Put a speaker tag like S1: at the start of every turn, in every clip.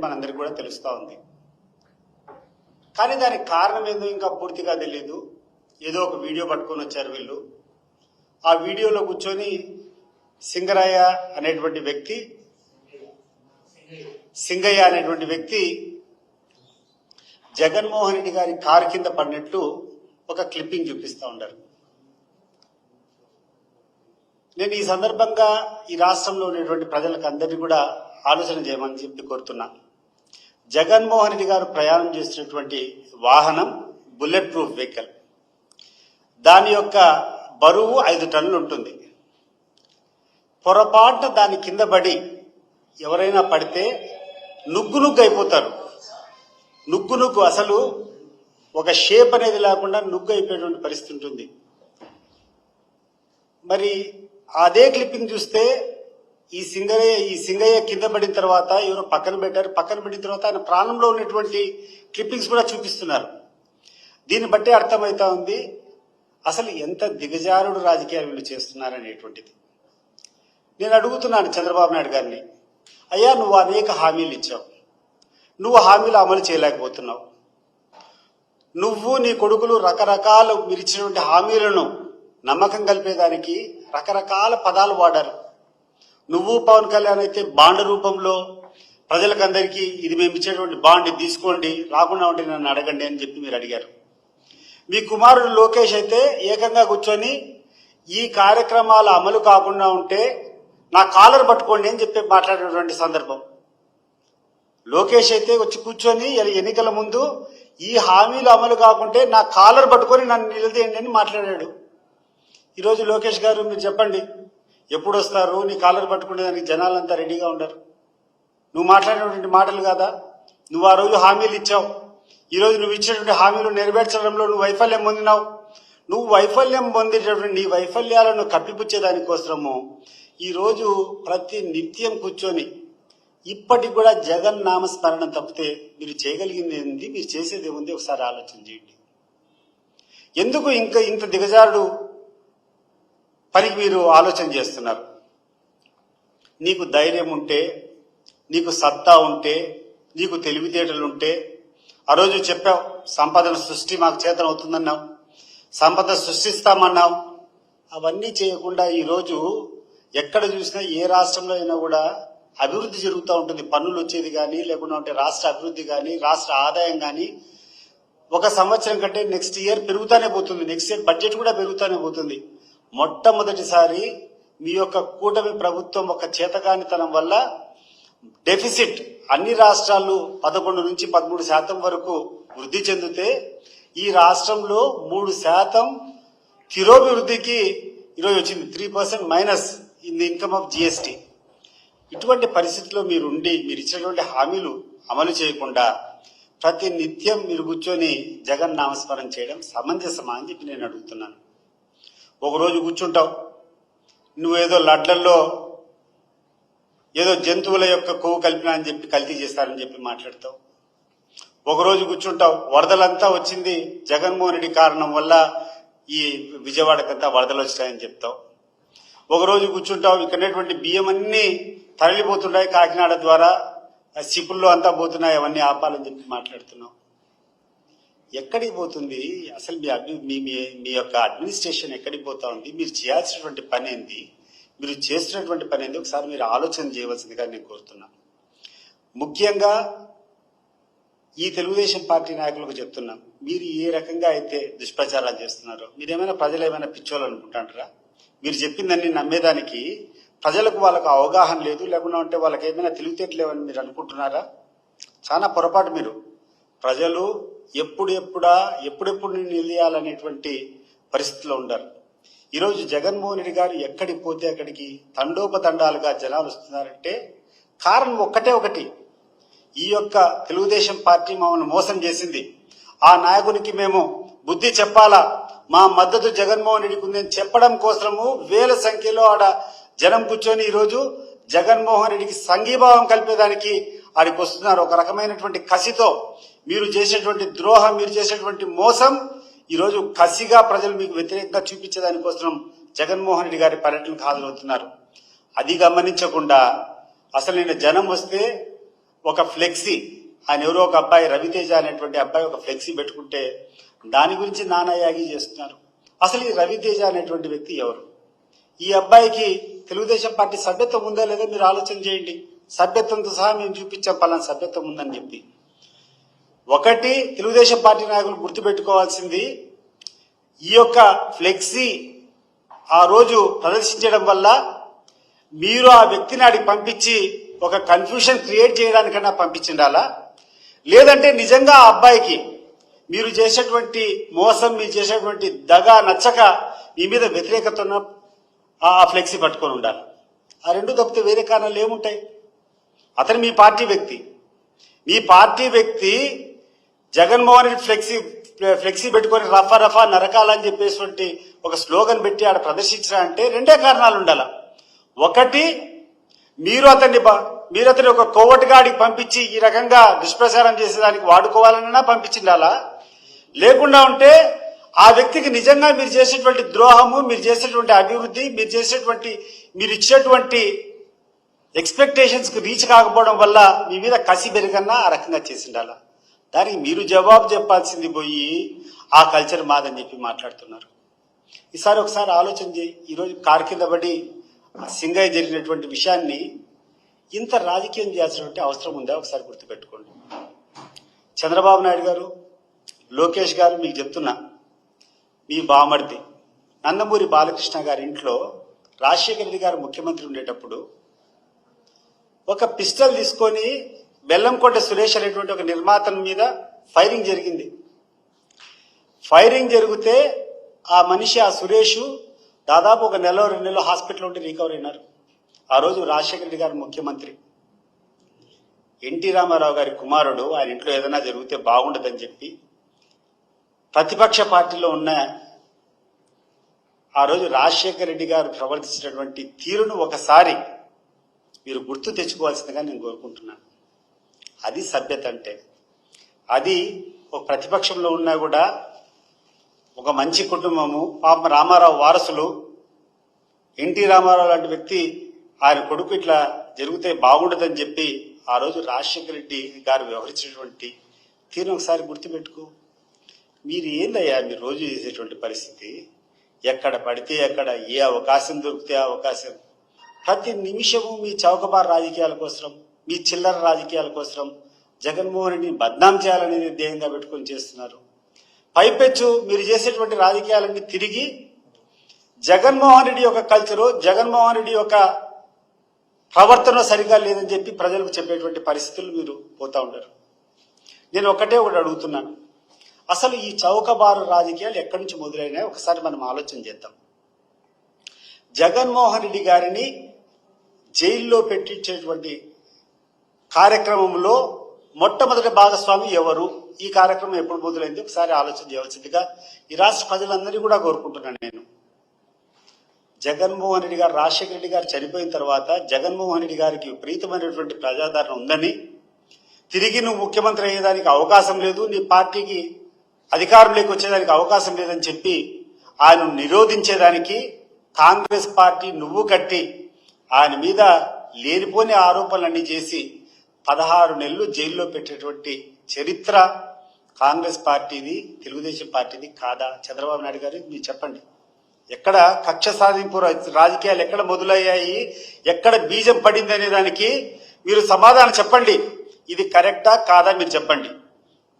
S1: మనందరికీ కూడా తెలుస్తూ ఉంది. కానీ దానికి కారణం ఏందో ఇంకా పూర్తిగా తెలియదు. ఏదో ఒక వీడియో పట్టుకొని వచ్చారు వీళ్ళు. ఆ వీడియోలో కూర్చొని సింగయ్య అనేటువంటి వ్యక్తి జగన్మోహన్ రెడ్డి గారి కారు కింద పడినట్టు ఒక క్లిప్పింగ్ చూపిస్తూ ఉన్నారు. నేను ఈ సందర్భంగా ఈ రాష్ట్రంలో ఉన్నటువంటి ప్రజలకు అందరినీ కూడా ఆలోచన చేయమని చెప్పి కోరుతున్నా. జగన్మోహన్ రెడ్డి గారు ప్రయాణం చేసినటువంటి వాహనం బుల్లెట్ ప్రూఫ్ వెహికల్. దాని యొక్క బరువు 5 టన్నులు ఉంటుంది. పొరపాటున దాని కింద పడి ఎవరైనా పడితే నుగ్గు అయిపోతారు. నుగ్గు అసలు ఒక షేప్ అనేది లేకుండా నుగ్గు అయిపోయేటువంటి పరిస్థితి ఉంటుంది. మరి అదే క్లిప్పింగ్ చూస్తే ఈ సింగయ్య కింద పడిన తర్వాత ఎవరో పక్కన పెట్టారు. పక్కన పెట్టిన తర్వాత ఆయన ప్రాణంలో ఉన్నటువంటి క్లిప్పింగ్స్ కూడా చూపిస్తున్నారు. దీన్ని బట్టి అర్థమవుతా ఉంది అసలు ఎంత దిగజారుడు రాజకీయాలు వీళ్ళు చేస్తున్నారనేటువంటిది. నేను అడుగుతున్నాను చంద్రబాబు నాయుడు గారిని, అయ్యా నువ్వు అనేక హామీలు ఇచ్చావు, నువ్వు హామీలు అమలు చేయలేకపోతున్నావు. నువ్వు నీ కొడుకులు రకరకాల మీరు ఇచ్చినటువంటి హామీలను నమ్మకం కలిపేదానికి రకరకాల పదాలు వాడారు. నువ్వు పవన్ కళ్యాణ్ అయితే బాండ్ రూపంలో ప్రజలకందరికీ ఇది మేము ఇచ్చేటువంటి బాండ్ తీసుకోండి, రాకుండా ఉంటే నన్ను అడగండి అని చెప్పి మీరు అడిగారు. మీ కుమారుడు లోకేష్ అయితే ఏకంగా కూర్చొని ఈ కార్యక్రమాల అమలు కాకుండా ఉంటే నా కాలర్ పట్టుకోండి అని చెప్పి మాట్లాడినటువంటి సందర్భం. లోకేష్ అయితే వచ్చి కూర్చొని ఎన్నికల ముందు ఈ హామీలు అమలు కాకుంటే నా కాలర్ పట్టుకొని నన్ను నిలదీయండి అని మాట్లాడాడు. ఈరోజు లోకేష్ గారు మీరు చెప్పండి, ఎప్పుడు వస్తారు? నీ కాలర్ పట్టుకునే దానికి జనాలంతా రెడీగా ఉండరు. నువ్వు మాట్లాడినటువంటి మాటలు కాదా? నువ్వు ఆ రోజు హామీలు ఇచ్చావు. ఈరోజు నువ్వు ఇచ్చినటువంటి హామీలు నెరవేర్చడంలో నువ్వు వైఫల్యం పొందినావు. నువ్వు వైఫల్యం పొందేటటువంటి నీ వైఫల్యాలను కప్పిపుచ్చేదానికోసము ఈరోజు ప్రతి నిత్యం కూర్చొని ఇప్పటికి కూడా జగన్ నామస్మరణం తప్పితే మీరు చేయగలిగింది ఏంది, మీరు చేసేది ఏముంది ఒకసారి ఆలోచన చేయండి. ఎందుకు ఇంకా ఇంత దిగజారుడు పనికి మీరు ఆలోచన చేస్తున్నారు? నీకు ధైర్యం ఉంటే, నీకు సత్తా ఉంటే, నీకు తెలివితేటలుంటే, ఆ రోజు చెప్పావు సంపదన సృష్టి మాకు చేతన అవుతుందన్నావు, సంపద సృష్టిస్తామన్నావు. అవన్నీ చేయకుండా ఈరోజు ఎక్కడ చూసినా ఏ రాష్ట్రంలో అయినా కూడా అభివృద్ధి జరుగుతూ ఉంటుంది. పన్నులు వచ్చేది కానీ, లేకుండా ఉంటే రాష్ట్ర అభివృద్ధి కానీ, రాష్ట్ర ఆదాయం కానీ ఒక సంవత్సరం కంటే నెక్స్ట్ ఇయర్ పెరుగుతానే పోతుంది. నెక్స్ట్ ఇయర్ బడ్జెట్ కూడా పెరుగుతానే పోతుంది. మొట్టమొదటిసారి మీ యొక్క కూటమి ప్రభుత్వం ఒక చేతగానితనం వల్ల డెఫిసిట్ అన్ని రాష్ట్రాలు 11 నుంచి 13% వరకు వృద్ధి చెందితే ఈ రాష్ట్రంలో 3% తిరోభివృద్ధికి ఈరోజు వచ్చింది. 3% minus in the income of GST. ఇటువంటి పరిస్థితిలో మీరుండి మీరు ఇచ్చినటువంటి హామీలు అమలు చేయకుండా ప్రతి నిత్యం మీరు కూర్చొని జగన్ నామస్మరణ చేయడం సమంజసమా అని చెప్పి నేను అడుగుతున్నాను. ఒకరోజు కూర్చుంటావు, నువ్వేదో లడ్లల్లో ఏదో జంతువుల యొక్క కొవ్వు కలిపినా అని చెప్పి కల్తీ చేస్తారని చెప్పి మాట్లాడతావు. ఒకరోజు కూర్చుంటావు, వరదలంతా వచ్చింది జగన్మోహన్ రెడ్డి కారణం వల్ల ఈ విజయవాడకంతా వరదలు వచ్చినాయని చెప్తావు. ఒకరోజు కూర్చుంటావు, ఇక్కడటువంటి బియ్యం అన్ని తరలిపోతున్నాయి కాకినాడ ద్వారా, సిపుల్లో అంతా పోతున్నాయి, అవన్నీ ఆపాలని చెప్పి మాట్లాడుతున్నావు. ఎక్కడికి పోతుంది అసలు మీ యొక్క అడ్మినిస్ట్రేషన్ ఎక్కడికి పోతా ఉంది? మీరు చేయాల్సినటువంటి పని ఏంది, మీరు చేస్తున్నటువంటి పని ఏంది ఒకసారి మీరు ఆలోచన చేయవలసిందిగా నేను కోరుతున్నాను. ముఖ్యంగా ఈ తెలుగుదేశం పార్టీ నాయకులకు చెప్తున్నాం, మీరు ఏ రకంగా అయితే దుష్ప్రచారాలు చేస్తున్నారో మీరేమైనా ప్రజలు ఏమైనా పిచ్చోళ్ళు అనుకుంటారా? మీరు చెప్పిందని నమ్మేదానికి ప్రజలకు వాళ్ళకు అవగాహన లేదు, లేకుండా ఉంటే వాళ్ళకి ఏమైనా తెలివితేటలేవని మీరు అనుకుంటున్నారా? చాలా పొరపాటు. మీరు ప్రజలు ఎప్పుడెప్పుడు నిలదీయాలనేటువంటి పరిస్థితిలో ఉండరు. ఈరోజు జగన్మోహన్ రెడ్డి గారు ఎక్కడికి పోతే అక్కడికి తండోపతండాలుగా జనాలు వస్తున్నారంటే కారణం ఒకటి, ఈ యొక్క తెలుగుదేశం పార్టీ మమ్మల్ని మోసం చేసింది, ఆ నాయకునికి మేము బుద్ధి చెప్పాలా, మా మద్దతు జగన్మోహన్ రెడ్డికి ఉందని చెప్పడం కోసము వేల సంఖ్యలో ఆడ జనం కూర్చొని ఈరోజు జగన్మోహన్ రెడ్డికి సంఘీభావం కలిపేదానికి ఆడికి వస్తున్నారు. ఒక రకమైనటువంటి కసితో మీరు చేసేటువంటి ద్రోహం, మీరు చేసేటువంటి మోసం ఈరోజు కసిగా ప్రజలు మీకు వ్యతిరేకంగా చూపించేదానికోసం జగన్మోహన్ రెడ్డి గారి పర్యటనకు హాజరవుతున్నారు. అది గమనించకుండా అసలు నిన్న జనం వస్తే ఒక ఫ్లెక్సీ, ఆయన ఎవరో ఒక అబ్బాయి రవితేజ అనేటువంటి అబ్బాయి ఒక ఫ్లెక్సీ పెట్టుకుంటే దాని గురించి నానాయాగి చేస్తున్నారు. అసలు ఈ రవితేజ అనేటువంటి వ్యక్తి ఎవరు? ఈ అబ్బాయికి తెలుగుదేశం పార్టీ సభ్యత్వం ఉందా లేదా మీరు ఆలోచన చేయండి. సభ్యత్వంతో సహా మేము చూపించాం పలానా సభ్యత్వం ఉందని చెప్పి. ఒకటి తెలుగుదేశం పార్టీ నాయకులు గుర్తుపెట్టుకోవాల్సింది, ఈ యొక్క ఫ్లెక్సీ ఆ రోజు ప్రదర్శించడం వల్ల మీరు ఆ వ్యక్తిని ఆడికి పంపించి ఒక కన్ఫ్యూషన్ క్రియేట్ చేయడానికన్నా పంపించిండాలా, లేదంటే నిజంగా ఆ అబ్బాయికి మీరు చేసేటువంటి మోసం, మీరు చేసేటువంటి దగా నచ్చక మీ మీద వ్యతిరేకత ఉన్న ఆ ఫ్లెక్సీ పట్టుకొని ఉండాలి. ఆ రెండు తప్పితే వేరే కారణాలు ఏముంటాయి? అతను మీ పార్టీ వ్యక్తి. మీ పార్టీ వ్యక్తి జగన్మోహన్ రెడ్డి ఫ్లెక్సీ పెట్టుకొని రఫా రఫా నరకాలని చెప్పేటువంటి ఒక స్లోగన్ పెట్టి ఆడ ప్రదర్శించాలంటే రెండే కారణాలు ఉండాల. ఒకటి, మీరు అతన్ని ఒక కోవటిగాడికి పంపించి ఈ రకంగా దుష్ప్రచారం చేసేదానికి వాడుకోవాలన్నా పంపించిండాలా, లేకుండా ఉంటే ఆ వ్యక్తికి నిజంగా మీరు చేసేటువంటి ద్రోహము, మీరు చేసేటువంటి అభివృద్ధి, మీరు ఇచ్చేటువంటి ఎక్స్పెక్టేషన్స్ కు రీచ్ కాకపోవడం వల్ల మీ మీద కసి పెరిగన్నా ఆ రకంగా చేసిండాలా. దానికి మీరు జవాబు చెప్పాల్సింది పోయి ఆ కల్చర్ మాదని చెప్పి మాట్లాడుతున్నారు. ఈసారి ఒకసారి ఆలోచన చేయి. ఈరోజు కారు కింద పడి సింగయ్య జరిగినటువంటి విషయాన్ని ఇంత రాజకీయం చేయాల్సినటువంటి అవసరం ఉందా ఒకసారి గుర్తుపెట్టుకోండి. చంద్రబాబు నాయుడు గారు, లోకేష్ గారు, మీకు చెప్తున్నా, మీ బామర్ది నందమూరి బాలకృష్ణ గారి ఇంట్లో రాజశేఖర రెడ్డి గారు ముఖ్యమంత్రి ఉండేటప్పుడు ఒక పిస్టల్ తీసుకొని బెల్లంకొండ సురేష్ అనేటువంటి ఒక నిర్మాత మీద ఫైరింగ్ జరిగింది. ఫైరింగ్ జరిగితే ఆ మనిషి, ఆ సురేష్, దాదాపు ఒక నెల 2 నెలలు హాస్పిటల్ ఉండి రికవర్ అయినారు. ఆ రోజు రాజశేఖర రెడ్డి గారు ముఖ్యమంత్రి. ఎన్టీ రామారావు గారి కుమారుడు, ఆయన ఇంట్లో ఏదైనా జరిగితే బాగుండదని చెప్పి ప్రతిపక్ష పార్టీలో ఉన్న ఆ రోజు రాజశేఖర రెడ్డి గారు ప్రవర్తించినటువంటి తీరును ఒకసారి మీరు గుర్తు తెచ్చుకోవాల్సిందిగా నేను కోరుకుంటున్నాను. అది సభ్యత అంటే. అది ఒక ప్రతిపక్షంలో ఉన్నా కూడా ఒక మంచి కుటుంబము, పాప రామారావు వారసులు, ఎన్టీ రామారావు లాంటి వ్యక్తి, ఆయన కొడుకు ఇట్లా జరిగితే బాగుండదని చెప్పి ఆ రోజు రాజశేఖర రెడ్డి గారు వ్యవహరించినటువంటి తీరును ఒకసారి గుర్తుపెట్టుకో. మీరు ఏందయ్యా మీరు రోజు చేసేటువంటి పరిస్థితి? ఎక్కడ పడితే ఎక్కడ, ఏ అవకాశం దొరికితే ఆ అవకాశం, ప్రతి నిమిషము మీ చౌకబారు రాజకీయాల కోసం, మీ చిల్లర రాజకీయాల కోసం జగన్మోహన్ రెడ్డిని బద్నాం చేయాలనేది ధ్యేయంగా పెట్టుకొని చేస్తున్నారు. పైపెచ్చు మీరు చేసేటువంటి రాజకీయాలన్నీ తిరిగి జగన్మోహన్ రెడ్డి యొక్క కల్చరు, జగన్మోహన్ రెడ్డి యొక్క ప్రవర్తన సరిగా లేదని చెప్పి ప్రజలకు చెప్పేటువంటి పరిస్థితులు మీరు పోతా ఉంటారు. నేను ఒకటి అడుగుతున్నాను, అసలు ఈ చౌకబారు రాజకీయాలు ఎక్కడి నుంచి మొదలైనాయో ఒకసారి మనం ఆలోచన చేద్దాం. జగన్మోహన్ రెడ్డి గారిని జైల్లో పెట్టించేటువంటి కార్యక్రమంలో మొట్టమొదటి భాగస్వామి ఎవరు? ఈ కార్యక్రమం ఎప్పుడు మొదలైంది ఒకసారి ఆలోచన చేయవలసిందిగా ఈ రాష్ట్ర ప్రజలందరినీ కూడా కోరుకుంటున్నాను నేను. జగన్మోహన్ రెడ్డి గారు, రాజశేఖర రెడ్డి గారు చనిపోయిన తర్వాత జగన్మోహన్ రెడ్డి గారికి విపరీతమైనటువంటి ప్రజాదరణ ఉందని, తిరిగి నువ్వు ముఖ్యమంత్రి అయ్యేదానికి అవకాశం లేదు, నీ పార్టీకి అధికారంలోకి వచ్చేదానికి అవకాశం లేదని చెప్పి ఆయన నిరోధించేదానికి కాంగ్రెస్ పార్టీ నువ్వు కట్టి ఆయన మీద లేనిపోని ఆరోపణలన్నీ చేసి 16 నెలలు జైల్లో పెట్టేటువంటి చరిత్ర కాంగ్రెస్ పార్టీది, తెలుగుదేశం పార్టీది కాదా? చంద్రబాబు నాయుడు గారు మీరు చెప్పండి. ఎక్కడ కక్ష సాధింపు రాజకీయాలు ఎక్కడ మొదలయ్యాయి, ఎక్కడ బీజం పడింది అనే దానికి మీరు సమాధానం చెప్పండి. ఇది కరెక్టా కాదా మీరు చెప్పండి.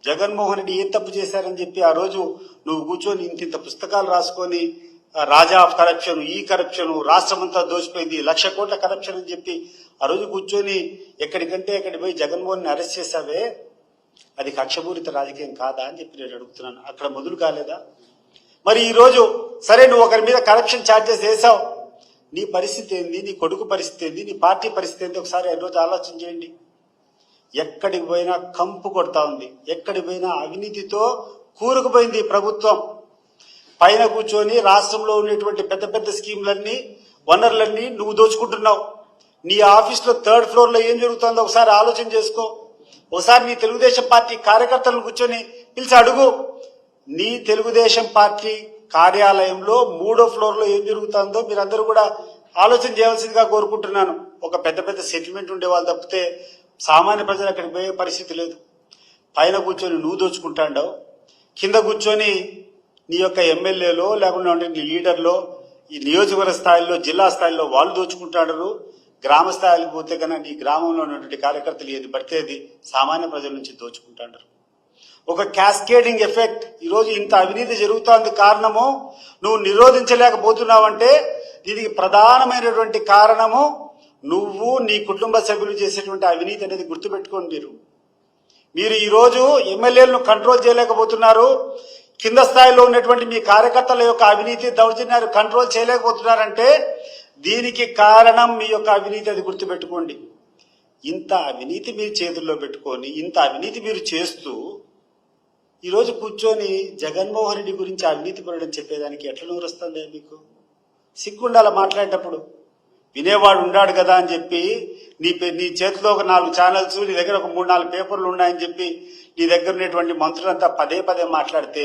S1: జగన్మోహన్ రెడ్డి ఏం తప్పు చేశారని చెప్పి ఆ రోజు నువ్వు కూర్చొని ఇంత పుస్తకాలు రాసుకొని రాజా ఆఫ్ కరప్షన్, ఈ కరప్షన్, రాష్ట్రమంతా దోచిపోయింది, 1,00,000 కోట్ల కరప్షన్ అని చెప్పి ఆ రోజు కూర్చొని ఎక్కడికంటే అక్కడికి పోయి జగన్మోహన్ అరెస్ట్ చేశావే, అది కక్షపూరిత రాజకీయం కాదా అని చెప్పి నేను అడుగుతున్నాను. అక్కడ మొదలు కాలేదా? మరి ఈ రోజు సరే నువ్వు ఒకరి మీద కరప్షన్ ఛార్జెస్ వేసావు, నీ పరిస్థితి ఏంది, నీ కొడుకు పరిస్థితి ఏంది, నీ పార్టీ పరిస్థితి ఏంది ఒకసారి ఈ రోజు ఆలోచన చేయండి. ఎక్కడికి పోయినా కంపు కొడతా ఉంది, ఎక్కడికి పోయినా అవినీతితో కూరుకుపోయింది ప్రభుత్వం. పైన కూర్చొని రాష్ట్రంలో ఉన్నటువంటి పెద్ద పెద్ద స్కీములన్నీ, వనరులన్నీ నువ్వు దోచుకుంటున్నావు. నీ ఆఫీస్లో 3rd ఫ్లోర్ లో ఏం జరుగుతుందో ఒకసారి ఆలోచన చేసుకో. ఒకసారి నీ తెలుగుదేశం పార్టీ కార్యకర్తలను కూర్చొని పిలిచి అడుగు. నీ తెలుగుదేశం పార్టీ కార్యాలయంలో 3వ ఫ్లోర్ లో ఏం జరుగుతుందో మీరందరూ కూడా ఆలోచన చేయాల్సిందిగా కోరుకుంటున్నాను. ఒక పెద్ద పెద్ద సెటిల్మెంట్ ఉండే వాళ్ళు తప్పితే సామాన్య ప్రజలు అక్కడికి పోయే పరిస్థితి లేదు. పైన కూర్చొని నువ్వు దోచుకుంటాండవు, కింద కూర్చొని నీ యొక్క ఎమ్మెల్యేలో లేకుండా నీ లీడర్లో ఈ నియోజకవర్గ స్థాయిలో జిల్లా స్థాయిలో వాళ్ళు దోచుకుంటాడు. గ్రామ స్థాయికి పోతే కన్నా నీ గ్రామంలో ఉన్నటువంటి కార్యకర్తలు ఏది పడితే అది సామాన్య ప్రజల నుంచి దోచుకుంటాడు. ఒక క్యాస్కేడింగ్ ఎఫెక్ట్. ఈరోజు ఇంత అవినీతి జరుగుతోంది కారణము నువ్వు నిరోధించలేకపోతున్నావంటే దీనికి ప్రధానమైనటువంటి కారణము నువ్వు నీ కుటుంబ సభ్యులు చేసేటువంటి అవినీతి అనేది గుర్తుపెట్టుకోండి. మీరు ఈరోజు ఎమ్మెల్యేలను కంట్రోల్ చేయలేకపోతున్నారు, కింద స్థాయిలో ఉన్నటువంటి మీ కార్యకర్తల యొక్క అవినీతి దౌర్జన్యాలు కంట్రోల్ చేయలేకపోతున్నారంటే దీనికి కారణం మీ యొక్క అవినీతి, అది గుర్తుపెట్టుకోండి. ఇంత అవినీతి మీరు చేతుల్లో పెట్టుకొని ఇంత అవినీతి మీరు చేస్తూ ఈరోజు కూర్చొని జగన్మోహన్ రెడ్డి గురించి అవినీతి పడడం చెప్పేదానికి ఎట్లా నోరు వస్తుంది మీకు? సిగ్గుండాల మాట్లాడేటప్పుడు. వినేవాడు ఉన్నాడు కదా అని చెప్పి నీ చేతిలో ఒక 4 ఛానల్స్, నీ దగ్గర ఒక 3-4 పేపర్లు ఉన్నాయని చెప్పి నీ దగ్గర ఉన్నటువంటి మంత్రులంతా పదే పదే మాట్లాడితే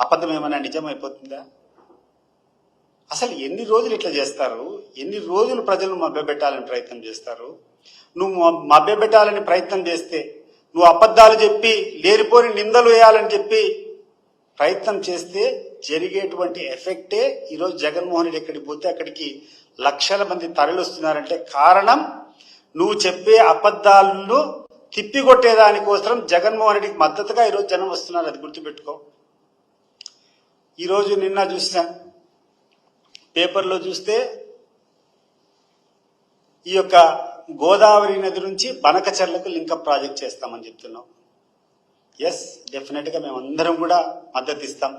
S1: అబద్ధం ఏమైనా నిజమైపోతుందా? అసలు ఎన్ని రోజులు ఇట్లా చేస్తారు? ఎన్ని రోజులు ప్రజలను మభ్యపెట్టాలని ప్రయత్నం చేస్తారు? నువ్వు మభ్యపెట్టాలని ప్రయత్నం చేస్తే, నువ్వు అబద్ధాలు చెప్పి లేనిపోని నిందలు వేయాలని చెప్పి ప్రయత్నం చేస్తే జరిగేటువంటి ఎఫెక్టే ఈరోజు జగన్మోహన్ రెడ్డి ఎక్కడికి పోతే అక్కడికి లక్షల మంది తరలిస్తున్నారంటే కారణం నువ్వు చెప్పే అబద్ధాలను తిప్పికొట్టేదానికోసం జగన్మోహన్ రెడ్డికి మద్దతుగా ఈరోజు జనం వస్తున్నారు. అది గుర్తుపెట్టుకో. ఈరోజు నిన్న చూసిన పేపర్లో చూస్తే ఈ యొక్క గోదావరి నది నుంచి బనకచెర్లకు లింకప్ ప్రాజెక్ట్ చేస్తామని చెప్తున్నాం. ఎస్, డెఫినెట్గా మేమందరం కూడా మద్దతు ఇస్తాం.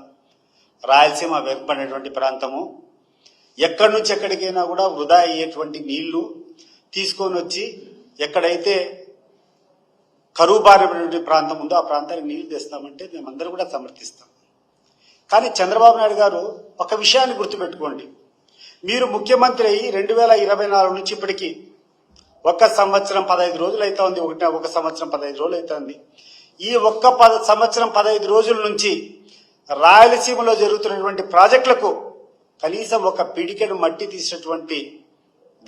S1: రాయలసీమ వెనుకబడినటువంటి ప్రాంతము, ఎక్కడి నుంచి ఎక్కడికైనా కూడా వృధా అయ్యేటువంటి నీళ్లు తీసుకొని వచ్చి ఎక్కడైతే కరువు బారినటువంటి ప్రాంతం ఉందో ఆ ప్రాంతానికి నీళ్లు తెస్తామంటే మేమందరం కూడా సమర్థిస్తాం. కానీ చంద్రబాబు నాయుడు గారు ఒక విషయాన్ని గుర్తుపెట్టుకోండి. మీరు ముఖ్యమంత్రి అయ్యి 2024 నుంచి ఇప్పటికీ 1 సంవత్సరం 15 రోజులు అవుతుంది. 1 సంవత్సరం 15 రోజులు అవుతుంది. ఈ 1 సంవత్సరం 15 రోజుల నుంచి రాయలసీమలో జరుగుతున్నటువంటి ప్రాజెక్టులకు కనీసం ఒక పిడికెడు మట్టి తీసినటువంటి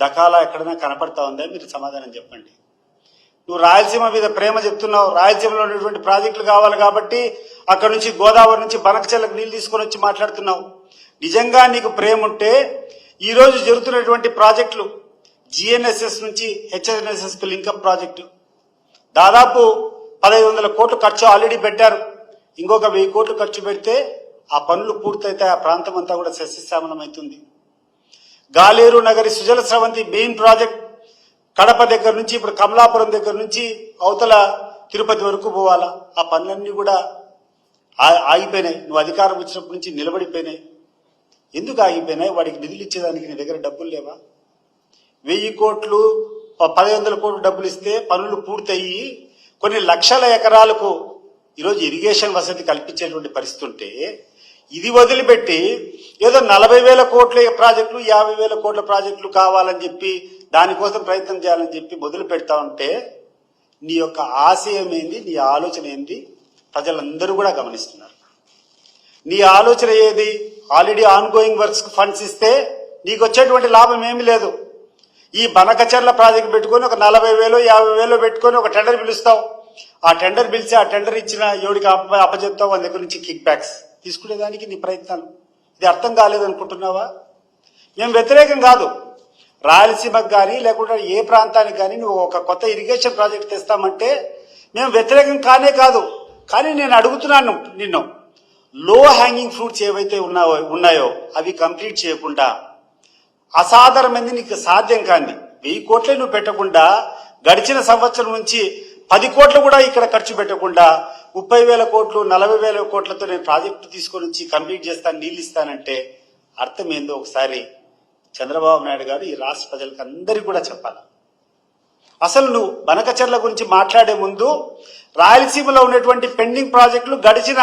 S1: దకాలా ఎక్కడైనా కనపడతా ఉందా? మీరు సమాధానం చెప్పండి. నువ్వు రాయలసీమ మీద ప్రేమ చెప్తున్నావు, రాయలసీమలో ఉన్నటువంటి ప్రాజెక్టులు కావాలి కాబట్టి అక్కడ నుంచి గోదావరి నుంచి బనకచెర్లకు నీళ్లు తీసుకొని వచ్చి మాట్లాడుతున్నావు. నిజంగా నీకు ప్రేమ ఉంటే ఈరోజు జరుగుతున్నటువంటి ప్రాజెక్టులు జిఎన్ఎస్ఎస్ నుంచి హెచ్ఎన్ఎస్ఎస్ కు లింకప్ ప్రాజెక్టు దాదాపు 1500 కోట్లు ఖర్చు ఆల్రెడీ పెట్టారు. ఇంకొక 1000 కోట్లు ఖర్చు పెడితే ఆ పనులు పూర్తయితే ఆ ప్రాంతం అంతా కూడా సస్యశ్యామలం అవుతుంది. గాలేరు నగరి సుజల స్రవంతి మెయిన్ ప్రాజెక్ట్ కడప దగ్గర నుంచి ఇప్పుడు కమలాపురం దగ్గర నుంచి అవతల తిరుపతి వరకు పోవాలా. ఆ పనులన్నీ కూడా ఆగిపోయినాయి. నువ్వు అధికారం వచ్చినప్పటి నుంచి నిలబడిపోయినాయి. ఎందుకు ఆగిపోయినాయి? వాడికి నిధులు ఇచ్చేదానికి నీ దగ్గర డబ్బులు లేవా? 1000 కోట్లు 1500 కోట్లు డబ్బులు ఇస్తే పనులు పూర్తయి కొన్ని లక్షల ఎకరాలకు ఈరోజు ఇరిగేషన్ వసతి కల్పించేటువంటి పరిస్థితి ఉంటే ఇది వదిలిపెట్టి ఏదో 40,000 కోట్ల ప్రాజెక్టులు 50,000 కోట్ల ప్రాజెక్టులు కావాలని చెప్పి దానికోసం ప్రయత్నం చేయాలని చెప్పి మొదలు పెడతా ఉంటే నీ యొక్క ఆశయం ఏంది, నీ ఆలోచన ఏంది ప్రజలందరూ కూడా గమనిస్తున్నారు. నీ ఆలోచన ఏది? Already on going works funds ఇస్తే నీకు వచ్చేటువంటి లాభం ఏమీ లేదు. ఈ బనకచెర్ల ప్రాజెక్ట్ పెట్టుకొని ఒక 40,000 50,000 పెట్టుకొని ఒక టెండర్ పిలుస్తావు. ఆ టెండర్ పిలిచి ఆ టెండర్ ఇచ్చిన ఎవడికి అప్పచెప్తావు, వాళ్ళ దగ్గర నుంచి కిక్ బ్యాక్స్ తీసుకునేదానికి నీ ప్రయత్నాలు. ఇది అర్థం కాలేదనుకుంటున్నావా? మేము వ్యతిరేకం కాదు. రాయలసీమకు కానీ లేకుంటే ఏ ప్రాంతానికి కానీ నువ్వు ఒక కొత్త ఇరిగేషన్ ప్రాజెక్ట్ తెస్తామంటే మేము వ్యతిరేకం కానే కాదు. కానీ నేను అడుగుతున్నాను నిన్ను, లో హ్యాంగింగ్ ఫ్రూట్స్ ఏవైతే ఉన్నాయో అవి కంప్లీట్ చేయకుండా అసాధారణమైంది నీకు సాధ్యం కాంది 1000 కోట్లే నువ్వు పెట్టకుండా గడిచిన సంవత్సరం నుంచి 10 కోట్లు కూడా ఇక్కడ ఖర్చు పెట్టకుండా 30,000 కోట్లు 40,000 కోట్లతో నేను ప్రాజెక్టు తీసుకొని వచ్చి కంప్లీట్ చేస్తాను, నీళ్ళు ఇస్తానంటే అర్థం ఏందో ఒకసారి చంద్రబాబు నాయుడు గారు ఈ రాష్ట్ర ప్రజలకు అందరికీ కూడా చెప్పాలి. అసలు నువ్వు బనకచెర్ల గురించి మాట్లాడే ముందు రాయలసీమలో ఉన్నటువంటి పెండింగ్ ప్రాజెక్టులు గడిచిన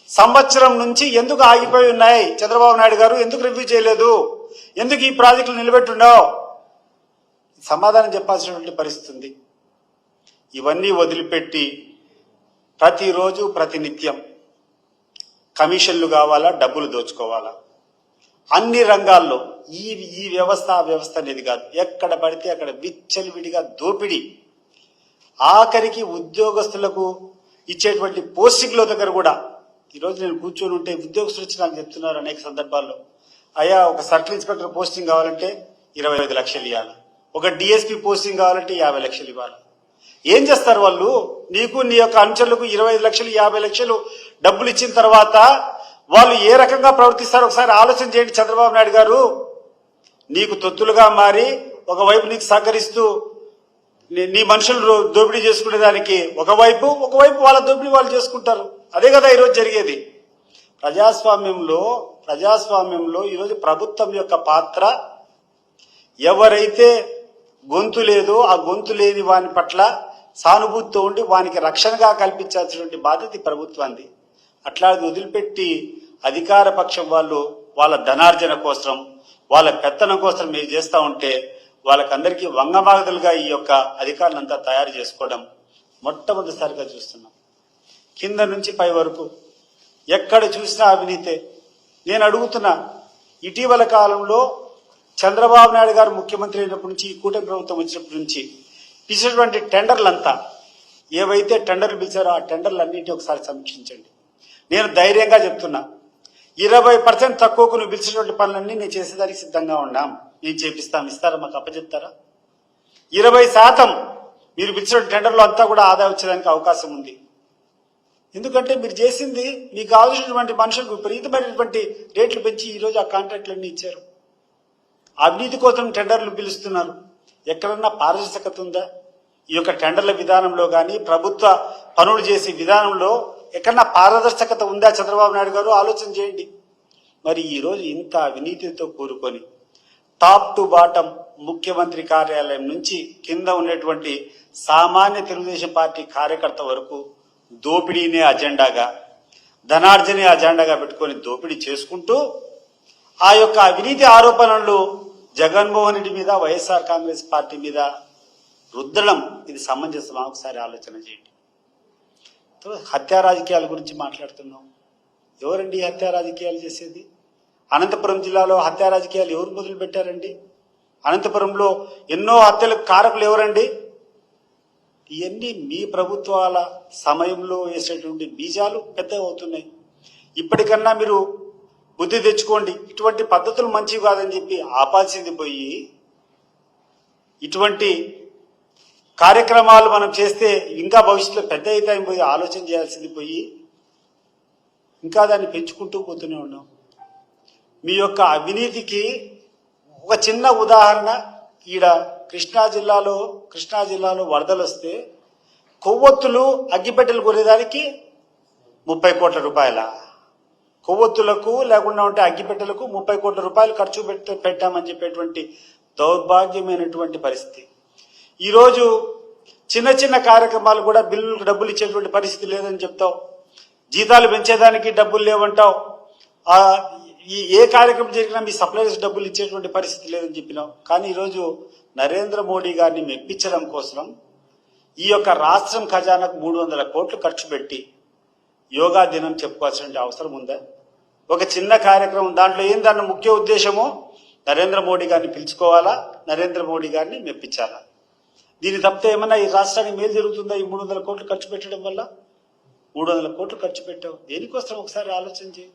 S1: సంవత్సరం నుంచి ఎందుకు ఆగిపోయి ఉన్నాయి? చంద్రబాబు నాయుడు గారు ఎందుకు రివ్యూ చేయలేదు? ఎందుకు ఈ ప్రాజెక్టులు నిలబెట్టుండవు? సమాధానం చెప్పాల్సినటువంటి పరిస్థితి ఉంది. ఇవన్నీ వదిలిపెట్టి ప్రతిరోజు ప్రతినిత్యం కమిషన్లు కావాలా, డబ్బులు దోచుకోవాలా, అన్ని రంగాల్లో ఈ వ్యవస్థ ఆ వ్యవస్థ అనేది కాదు. ఎక్కడ పడితే అక్కడ విచ్చలవిడిగా దోపిడీ. ఆఖరికి ఉద్యోగస్తులకు ఇచ్చేటువంటి పోస్టింగ్ల దగ్గర కూడా ఈరోజు నేను కూర్చొని ఉంటే ఉద్యోగస్తులు వచ్చి నాకు చెప్తున్నారు అనేక సందర్భాల్లో, అయ్యా ఒక సర్కిల్ ఇన్స్పెక్టర్ పోస్టింగ్ కావాలంటే 25 లక్షలు ఇవ్వాలి, ఒక డిఎస్పీ పోస్టింగ్ కావాలంటే 50 లక్షలు ఇవ్వాలి. ఏం చేస్తారు వాళ్ళు? నీకు నీ యొక్క అనుచరులకు 25 లక్షలు 50 లక్షలు డబ్బులు ఇచ్చిన తర్వాత వాళ్ళు ఏ రకంగా ప్రవర్తిస్తారో ఒకసారి ఆలోచన చేయండి. చంద్రబాబు నాయుడు గారు నీకు తొత్తులుగా మారి ఒకవైపు నీకు సహకరిస్తూ నీ మనుషులు దోపిడీ చేసుకునే దానికి ఒకవైపు వాళ్ళ దోపిడీ వాళ్ళు చేసుకుంటారు. అదే కదా ఈరోజు జరిగేది. ప్రజాస్వామ్యంలో ఈరోజు ప్రభుత్వం యొక్క పాత్ర, ఎవరైతే గొంతు లేదో ఆ గొంతు లేని వాని పట్ల సానుభూతితో ఉండి వానికి రక్షణగా కల్పించాల్సినటువంటి బాధ్యత ప్రభుత్వాన్ని. అట్లాంటి వదిలిపెట్టి అధికార పక్షం వాళ్ళు వాళ్ళ ధనార్జన కోసం, వాళ్ళ పెత్తనం కోసం మీరు చేస్తూ ఉంటే వాళ్ళకందరికీ వంగమాగదులుగా ఈ యొక్క అధికారులంతా తయారు చేసుకోవడం మొట్టమొదటిసారిగా చూస్తున్నాం. కింద నుంచి పై వరకు ఎక్కడ చూసినా అవినీతే. నేను అడుగుతున్నా, ఇటీవల కాలంలో చంద్రబాబు నాయుడు గారు ముఖ్యమంత్రి అయినప్పటి నుంచి, ఈ కూటమి ప్రభుత్వం వచ్చినప్పటి నుంచి పిలిచినటువంటి టెండర్లంతా, ఏవైతే టెండర్లు పిలిచారో ఆ టెండర్లన్నింటినీ ఒకసారి సమీక్షించండి. నేను ధైర్యంగా చెప్తున్నా, 20% తక్కువకు నువ్వు పిలిచినటువంటి పనులన్నీ నేను చేసేదానికి సిద్ధంగా ఉన్నాం, నేను చేపిస్తాం. ఇస్తారా? మాకు అప్పచెప్తారా? 20% మీరు పిలిచిన టెండర్లో అంతా కూడా ఆదా వచ్చేదానికి అవకాశం ఉంది. ఎందుకంటే మీరు చేసింది మీకు కావాల్సినటువంటి మనుషులకు విపరీతమైనటువంటి రేట్లు పెంచి ఈరోజు ఆ కాంట్రాక్టులన్నీ ఇచ్చారు. అవినీతి కోసం టెండర్లు పిలుస్తున్నారు. ఎక్కడన్నా పారదర్శకత ఉందా? ఈ యొక్క టెండర్ల విధానంలో కానీ ప్రభుత్వ పనులు చేసే విధానంలో ఎక్కడన్నా పారదర్శకత ఉందా? చంద్రబాబు నాయుడు గారు ఆలోచన చేయండి. మరి ఈరోజు ఇంత అవినీతితో కూరుకొని టాప్ టు బాటం ముఖ్యమంత్రి కార్యాలయం నుంచి కింద ఉన్నటువంటి సామాన్య తెలుగుదేశం పార్టీ కార్యకర్త వరకు దోపిడీనే అజెండాగా, ధనార్జనే అజెండాగా పెట్టుకొని దోపిడీ చేసుకుంటూ ఆ యొక్క అవినీతి ఆరోపణలు జగన్మోహన్ రెడ్డి మీద, వైఎస్ఆర్ కాంగ్రెస్ పార్టీ మీద రుద్దడం ఇది సమంజసమా? ఒకసారి ఆలోచన చేయండి. హత్యా రాజకీయాల గురించి మాట్లాడుతున్నాం. ఎవరండి హత్యా రాజకీయాలు చేసేది? అనంతపురం జిల్లాలో హత్యా రాజకీయాలు ఎవరు మొదలు పెట్టారండి? అనంతపురంలో ఎన్నో హత్యలకు కారకులు ఎవరండి? ఇవన్నీ మీ ప్రభుత్వాల సమయంలో వేసేటువంటి బీజాలు పెద్దగా అవుతున్నాయి. ఇప్పటికన్నా మీరు బుద్ధి తెచ్చుకోండి. ఇటువంటి పద్ధతులు మంచివి కాదని చెప్పి ఆపాల్సింది పోయి, ఇటువంటి కార్యక్రమాలు మనం చేస్తే ఇంకా భవిష్యత్తులో పెద్ద అవుతాయని పోయి ఆలోచన చేయాల్సింది పోయి ఇంకా దాన్ని పెంచుకుంటూ పోతూనే ఉన్నాం. మీ యొక్క అవినీతికి ఒక చిన్న ఉదాహరణ, ఈడ కృష్ణా జిల్లాలో వరదలు వస్తే కొవ్వొత్తులు అగ్గిపెట్టెలు కొనేదానికి 30 కోట్ల రూపాయల, కొవ్వొత్తులకు లేకుండా ఉంటే అగ్గిపెట్టెలకు 30 కోట్ల రూపాయలు ఖర్చు పెట్టామని చెప్పేటువంటి దౌర్భాగ్యమైనటువంటి పరిస్థితి. ఈరోజు చిన్న చిన్న కార్యక్రమాలు కూడా బిల్లులకు డబ్బులు ఇచ్చేటువంటి పరిస్థితి లేదని చెప్తావు, జీతాలు పెంచేదానికి డబ్బులు లేవంటావు, ఏ కార్యక్రమం జరిగినా మీ సప్లైర్స్ డబ్బులు ఇచ్చేటువంటి పరిస్థితి లేదని చెప్పినావు. కానీ ఈరోజు నరేంద్ర మోడీ గారిని మెప్పించడం కోసం ఈ యొక్క రాష్ట్రం ఖజానాకు 300 కోట్లు ఖర్చు పెట్టి యోగా దినం చెప్పుకోవాల్సిన అవసరం ఉందా? ఒక చిన్న కార్యక్రమం, దాంట్లో దాని ముఖ్య ఉద్దేశమో నరేంద్ర మోడీ గారిని పిలుచుకోవాలా, నరేంద్ర మోడీ గారిని మెప్పించాలా. దీని తప్పితే ఏమన్నా ఈ రాష్ట్రానికి మేలు జరుగుతుందా? ఈ 300 కోట్లు ఖర్చు పెట్టడం వల్ల 300 కోట్లు ఖర్చు పెట్టావు దేనికోసం? ఒకసారి ఆలోచన చేయి.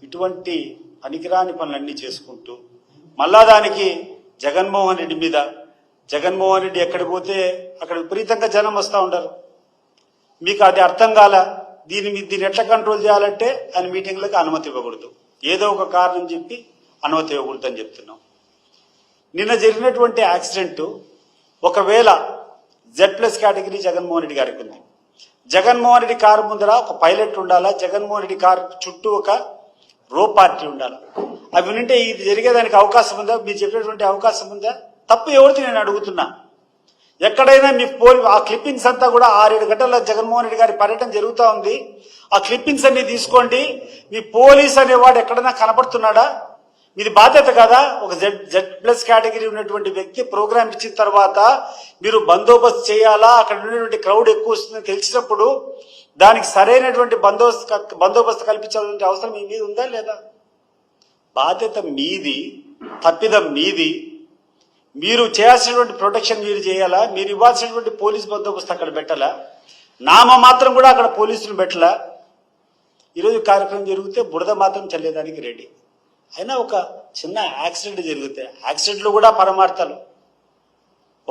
S1: ఇటువంటి పనికిరాని పనులన్నీ చేసుకుంటూ మళ్ళా దానికి జగన్మోహన్ రెడ్డి ఎక్కడికి పోతే అక్కడ విపరీతంగా జనం వస్తూ ఉంటారు. మీకు అది అర్థం కాల. దీన్ని ఎట్లా కంట్రోల్ చేయాలంటే ఆయన మీటింగ్లకు అనుమతి ఇవ్వకూడదు, ఏదో ఒక కారణం చెప్పి అనుమతి ఇవ్వకూడదు అని చెప్తున్నాం. నిన్న జరిగినటువంటి యాక్సిడెంట్ ఒకవేళ Z+ కేటగిరీ జగన్మోహన్ రెడ్డి గారికి ఉంది. జగన్మోహన్ రెడ్డి కారు ముందర ఒక పైలట్ ఉండాలా, జగన్మోహన్ రెడ్డి కారు చుట్టూ ఒక రో పార్టీ ఉండాలి. అవి ఉంటే ఇది జరిగేదానికి అవకాశం ఉందా? మీరు చెప్పినటువంటి అవకాశం ఉందా? తప్పు ఎవరిది నేను అడుగుతున్నా. ఎక్కడైనా మీ ఆ క్లిప్పింగ్స్ అంతా కూడా 6-7 గంటల జగన్మోహన్ రెడ్డి గారి పర్యటన జరుగుతూ ఉంది. ఆ క్లిప్పింగ్స్ అన్ని తీసుకోండి. మీ పోలీస్ అనేవాడు ఎక్కడైనా కనపడుతున్నాడా? మీది బాధ్యత కదా. ఒక Z+ కేటగిరీ ఉన్నటువంటి వ్యక్తి ప్రోగ్రామ్ ఇచ్చిన తర్వాత మీరు బందోబస్తు చేయాలా, అక్కడ ఉన్నటువంటి క్రౌడ్ ఎక్కువ వస్తుందని తెలిసినప్పుడు దానికి సరైనటువంటి బందోబస్తు కల్పించాల్సిన అవసరం మీ మీద ఉందా లేదా? బాధ్యత మీది, తప్పిదం మీది. మీరు చేయాల్సినటువంటి ప్రొటెక్షన్ మీరు చేయాలా, మీరు ఇవ్వాల్సినటువంటి పోలీస్ బందోబస్తు అక్కడ పెట్టాలా, నామ మాత్రం కూడా అక్కడ పోలీసులు పెట్టాలా. ఈరోజు కార్యక్రమం జరిగితే బురద మాత్రం చల్లేదానికి రెడీ. అయినా ఒక చిన్న యాక్సిడెంట్ జరిగితే, యాక్సిడెంట్లో కూడా పరమార్థాలు.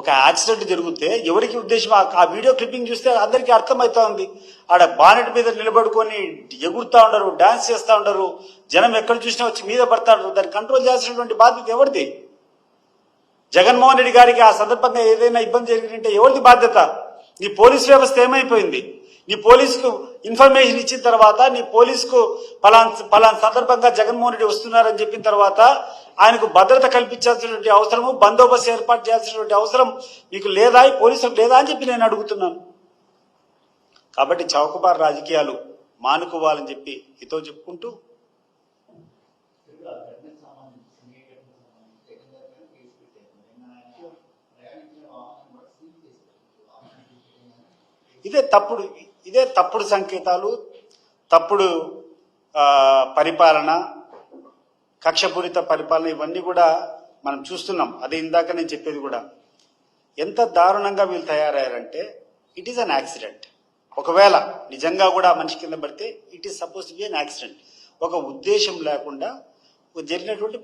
S1: ఒక యాక్సిడెంట్ జరిగితే ఎవరికి ఉద్దేశం, ఆ వీడియో క్లిప్పింగ్ చూస్తే అందరికీ అర్థమవుతా ఉంది. ఆడ బానెట్ మీద నిలబడుకొని ఎగురుతా ఉండరు, డాన్స్ చేస్తూ ఉండరు, జనం ఎక్కడ చూసినా వచ్చి మీద పడతాడు. దాన్ని కంట్రోల్ చేయాల్సినటువంటి బాధ్యత ఎవరిది? జగన్మోహన్ రెడ్డి గారికి ఆ సందర్భంగా ఏదైనా ఇబ్బంది జరిగిందంటే ఎవరిది బాధ్యత? నీ పోలీస్ వ్యవస్థ ఏమైపోయింది? నీ పోలీసుకు ఇన్ఫర్మేషన్ ఇచ్చిన తర్వాత, నీ పోలీసుకు పలానా సందర్భంగా జగన్మోహన్ రెడ్డి వస్తున్నారని చెప్పిన తర్వాత ఆయనకు భద్రత కల్పించాల్సినటువంటి అవసరము, బందోబస్తు ఏర్పాటు చేయాల్సినటువంటి అవసరం మీకు లేదా, ఈ పోలీసులకు లేదా అని చెప్పి నేను అడుగుతున్నాను. కాబట్టి చౌకబార్ రాజకీయాలు మానుకోవాలని చెప్పి హితో చెప్పుకుంటూ, ఇదే తప్పుడు సంకేతాలు, తప్పుడు పరిపాలన, కక్షపూరిత పరిపాలన, ఇవన్నీ కూడా మనం చూస్తున్నాం. అదే ఇందాక నేను చెప్పేది కూడా. ఎంత దారుణంగా వీళ్ళు తయారయ్యారంటే, ఇట్ ఈస్ అన్ యాక్సిడెంట్. ఒకవేళ నిజంగా కూడా మనిషి కింద పడితే it is suppose to be an accident. ఒక ఉద్దేశం లేకుండా జరిగినటువంటి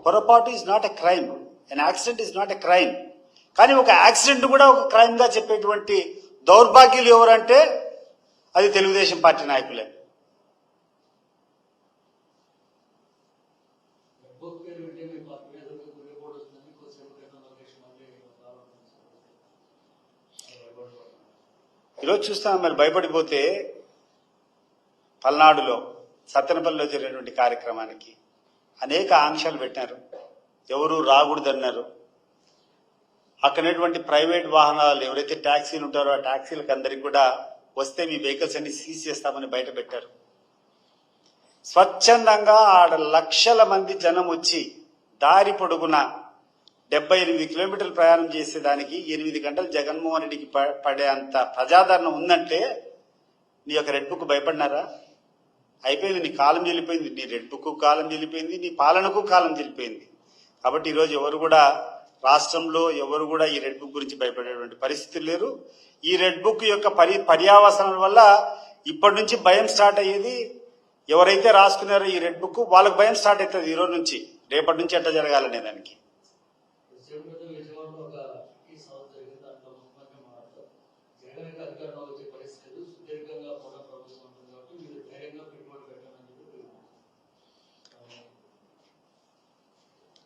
S1: పొరపాటు is not a crime. An accident is not a crime. కానీ ఒక యాక్సిడెంట్ కూడా ఒక క్రైమ్ గా చెప్పేటువంటి దౌర్భాగ్యులు ఎవరంటే అది తెలుగుదేశం పార్టీ నాయకులే. ఈరోజు చూస్తాం, మరి భయపడిపోతే పల్నాడులో సత్తెనపల్లిలో జరిగినటువంటి కార్యక్రమానికి అనేక ఆంక్షలు పెట్టినారు. ఎవరు రాకూడదన్నారు. అక్కడటువంటి ప్రైవేట్ వాహనాలు ఎవరైతే ట్యాక్సీలు ఉంటారో ఆ ట్యాక్సీలకు అందరికి కూడా వస్తే మీ వెహికల్స్ అన్ని సీజ్ చేస్తామని బయట పెట్టారు. స్వచ్ఛందంగా ఆడ లక్షల మంది జనం వచ్చి దారి పొడుగున 78 కిలోమీటర్లు ప్రయాణం చేసేదానికి 8 గంటలు జగన్మోహన్ రెడ్డికి పడే అంత ప్రజాదరణ ఉందంటే నీ యొక్క రెడ్ బుక్ భయపడినారా? అయిపోయింది, నీ కాలం చెల్లిపోయింది. నీ రెడ్ బుక్ కాలం చెల్లిపోయింది, నీ పాలనకు కాలం చెల్లిపోయింది. కాబట్టి ఈరోజు ఎవరు కూడా రాష్ట్రంలో ఎవరు కూడా ఈ రెడ్ బుక్ గురించి భయపడేటువంటి పరిస్థితులు లేరు. ఈ రెడ్ బుక్ యొక్క పర్యావసనం వల్ల ఇప్పటి నుంచి భయం స్టార్ట్ అయ్యేది. ఎవరైతే రాసుకున్నారో ఈ రెడ్ బుక్ వాళ్ళకి భయం స్టార్ట్ అవుతుంది ఈ రోజు నుంచి, రేపటి నుంచి ఎట్లా జరగాలనే దానికి.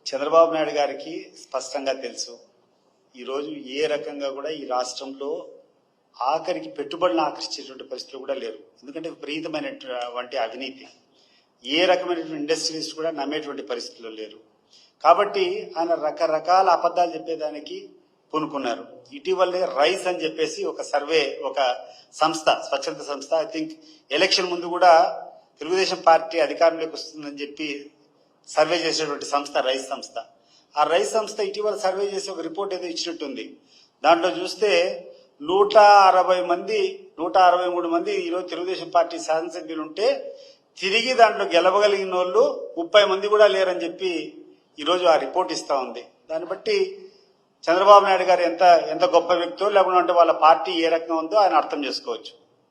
S1: చంద్రబాబు నాయుడు గారికి స్పష్టంగా తెలుసు, ఈరోజు ఏ రకంగా కూడా ఈ రాష్ట్రంలో ఆఖరికి పెట్టుబడులను ఆకర్షించేటువంటి పరిస్థితులు కూడా లేరు. ఎందుకంటే విపరీతమైనటువంటి అవినీతి, ఏ రకమైనటువంటి ఇండస్ట్రీస్ కూడా నమ్మేటువంటి పరిస్థితుల్లో లేరు. కాబట్టి ఆయన రకరకాల అబద్ధాలు చెప్పేదానికి పూనుకున్నారు. ఇటీవలే రైస్ అని చెప్పేసి ఒక సర్వే, ఒక సంస్థ, స్వచ్ఛంద సంస్థ, ఐ థింక్ ఎలక్షన్ ముందు కూడా తెలుగుదేశం పార్టీ అధికారంలోకి వస్తుందని చెప్పి సర్వే చేసేటువంటి సంస్థ రైస్ సంస్థ. ఆ రైస్ సంస్థ ఇటీవల సర్వే చేసి ఒక రిపోర్ట్ ఏదో ఇచ్చినట్టుంది. దాంట్లో చూస్తే 163 మంది ఈరోజు తెలుగుదేశం పార్టీ శాసనసభ్యులు ఉంటే తిరిగి దాంట్లో గెలవగలిగిన వాళ్ళు 30 మంది కూడా లేరని చెప్పి ఈరోజు ఆ రిపోర్ట్ ఇస్తా ఉంది. దాన్ని బట్టి చంద్రబాబు నాయుడు గారు ఎంత గొప్ప వ్యక్తో, లేకుంటే వాళ్ళ పార్టీ ఏ రకంగా ఉందో ఆయన అర్థం చేసుకోవచ్చు.